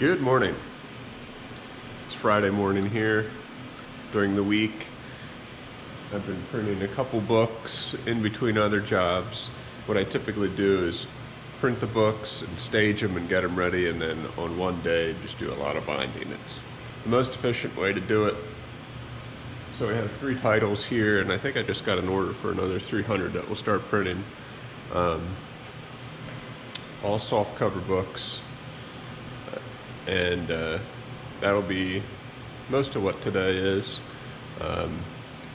Good morning. It's Friday morning here during the week. I've been printing a couple books in between other jobs. What I typically do is print the books and stage them and get them ready, and then on one day just do a lot of binding. It's the most efficient way to do it. So we have 3 titles here, and I think I just got an order for another 300 that we'll start printing. All soft cover books. And that'll be most of what today is.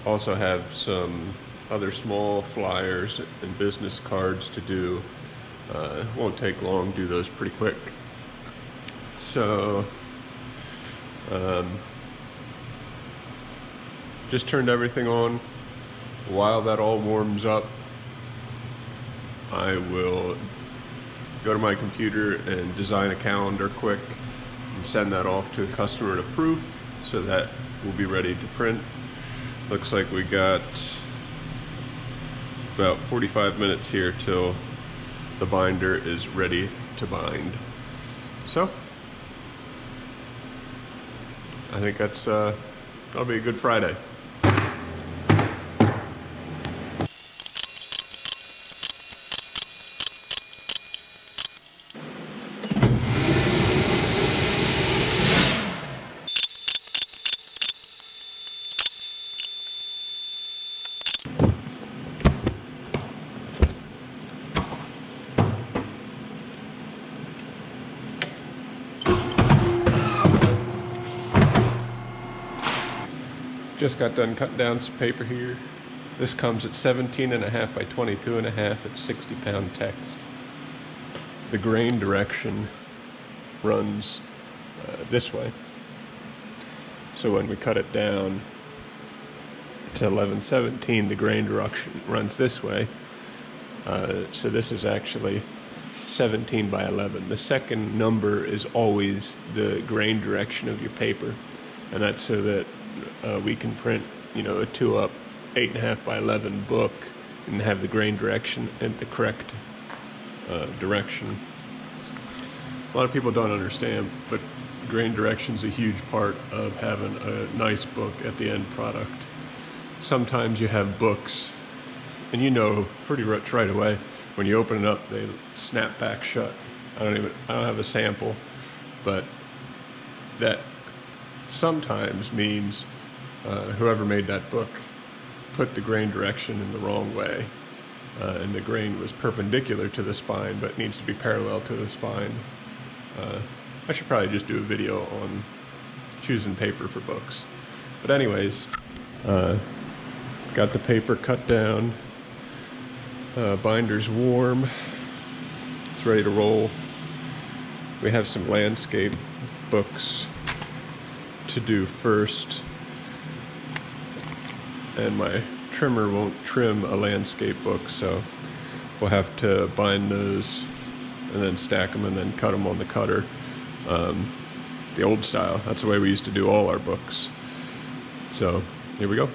Also have some other small flyers and business cards to do. Won't take long, do those pretty quick. So just turned everything on. While that all warms up, I will go to my computer and design a calendar quick and send that off to a customer to proof, so that we'll be ready to print. Looks like we got about 45 minutes here till the binder is ready to bind. So I think that'll be a good Friday. Just got done cutting down some paper here. This comes at 17.5 by 22.5. It's 60-pound text. The grain direction runs this way. So when we cut it down to 1117, the grain direction runs this way. So this is actually 17 by 11. The second number is always the grain direction of your paper, and that's so that we can print, a 2-up 8.5 by 11 book and have the grain direction and the correct direction. A lot of people don't understand, but grain direction is a huge part of having a nice book at the end product. Sometimes you have books, and pretty much right away when you open it up, they snap back shut. I don't have a sample, but that sometimes means whoever made that book put the grain direction in the wrong way, and the grain was perpendicular to the spine, but needs to be parallel to the spine. I should probably just do a video on choosing paper for books. But anyways, got the paper cut down, binder's warm, it's ready to roll. We have some landscape books to do first, and my trimmer won't trim a landscape book, so we'll have to bind those and then stack them and then cut them on the cutter, the old style. That's the way we used to do all our books. So here we go.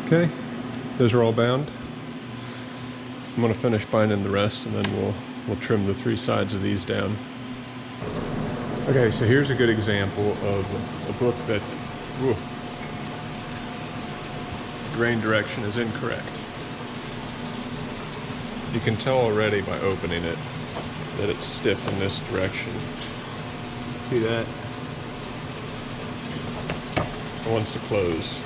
Okay, those are all bound. I'm going to finish binding the rest, and then we'll trim the 3 sides of these down. Okay, so here's a good example of a book that grain direction is incorrect. You can tell already by opening it that it's stiff in this direction. See that? It wants to close.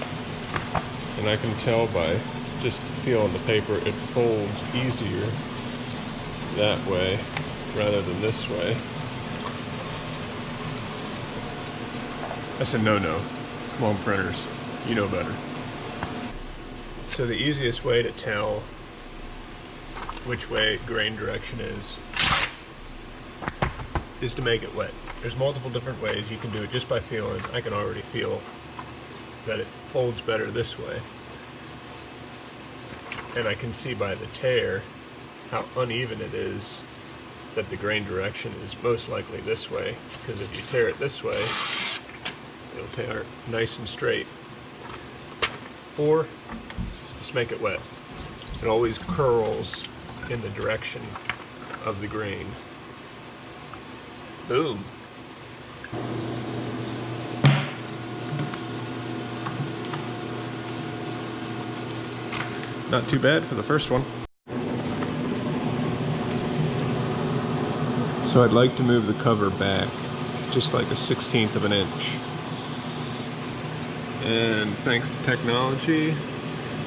And I can tell by just feel on the paper, it folds easier that way rather than this way. That's a no-no. Come on, printers, you know better. So the easiest way to tell which way grain direction is to make it wet. There's multiple different ways you can do it just by feeling. I can already feel that it folds better this way. And I can see by the tear how uneven it is that the grain direction is most likely this way, because if you tear it this way, it'll tear nice and straight. Or just make it wet. It always curls in the direction of the grain. Boom. Not too bad for the first one. So I'd like to move the cover back just like a 1/16 of an inch. And thanks to technology,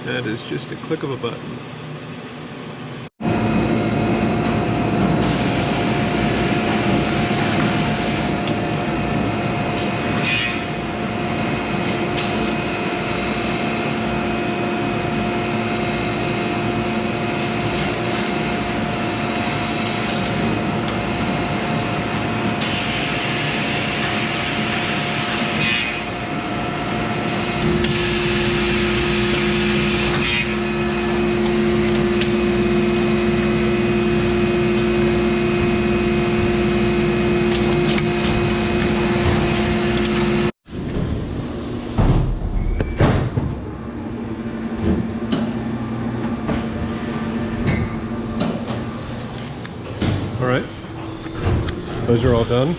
that is just a click of a button. Alright, those are all done.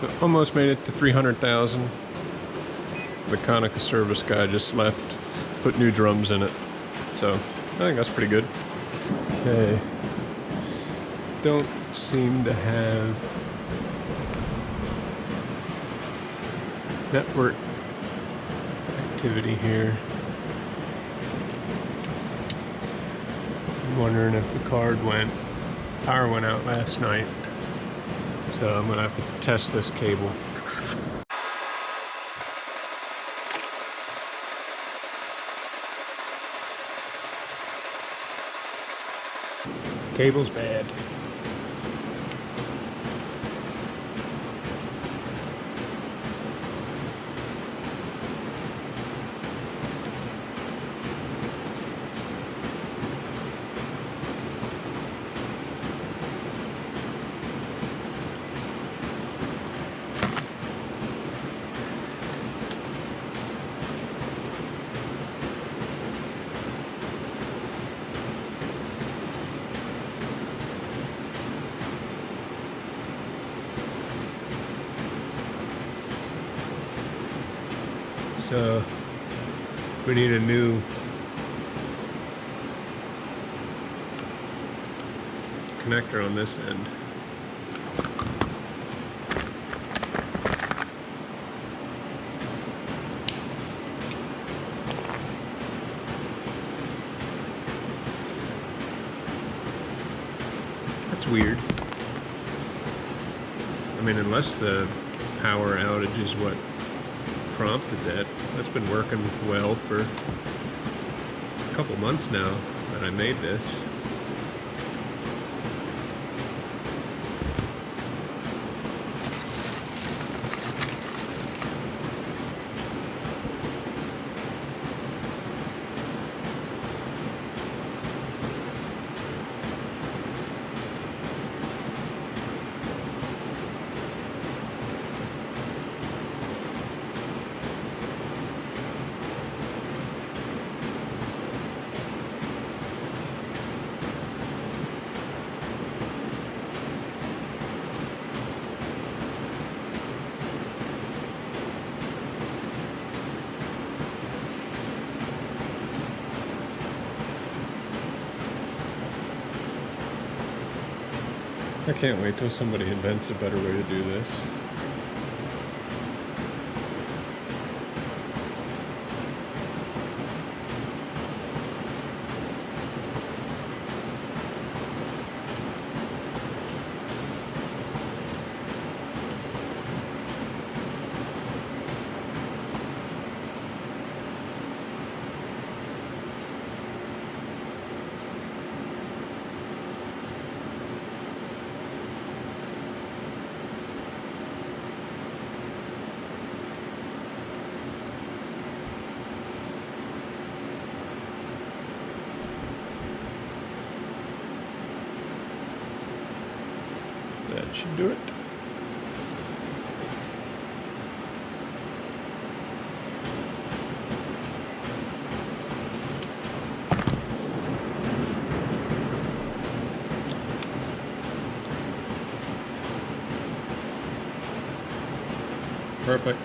So almost made it to 300,000. The Konica service guy just left, put new drums in it. So I think that's pretty good. Okay, don't seem to have network activity here. I'm wondering if the power went out last night. So I'm gonna have to test this cable. Cable's bad. So we need a new connector on this end. That's weird. I mean, unless the power outage is what prompted that. That's been working well for a couple months now that I made this. I can't wait till somebody invents a better way to do this. That should do it. Perfect.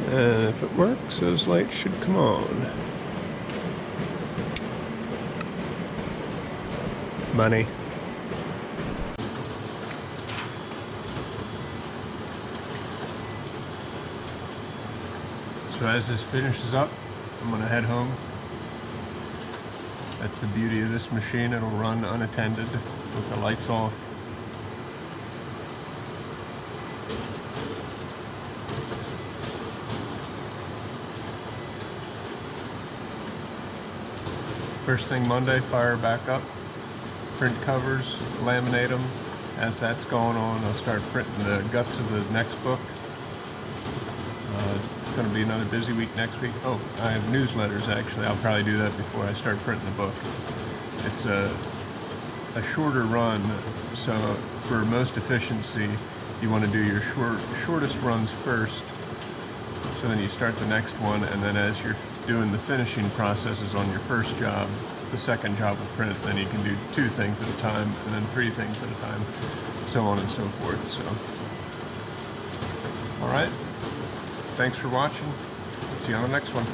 And if it works, those lights should come on. Money. So as this finishes up, I'm gonna head home. That's the beauty of this machine. It'll run unattended with the lights off. First thing Monday, fire back up, print covers, laminate them. As that's going on, I'll start printing the guts of the next book. It's going to be another busy week next week. Oh, I have newsletters actually. I'll probably do that before I start printing the book. It's a shorter run, so for most efficiency, you want to do your shortest runs first. So then you start the next one, and then as you're doing the finishing processes on your first job, the second job will print, then you can do 2 things at a time, and then 3 things at a time, so on and so forth. So, all right, thanks for watching. See you on the next one.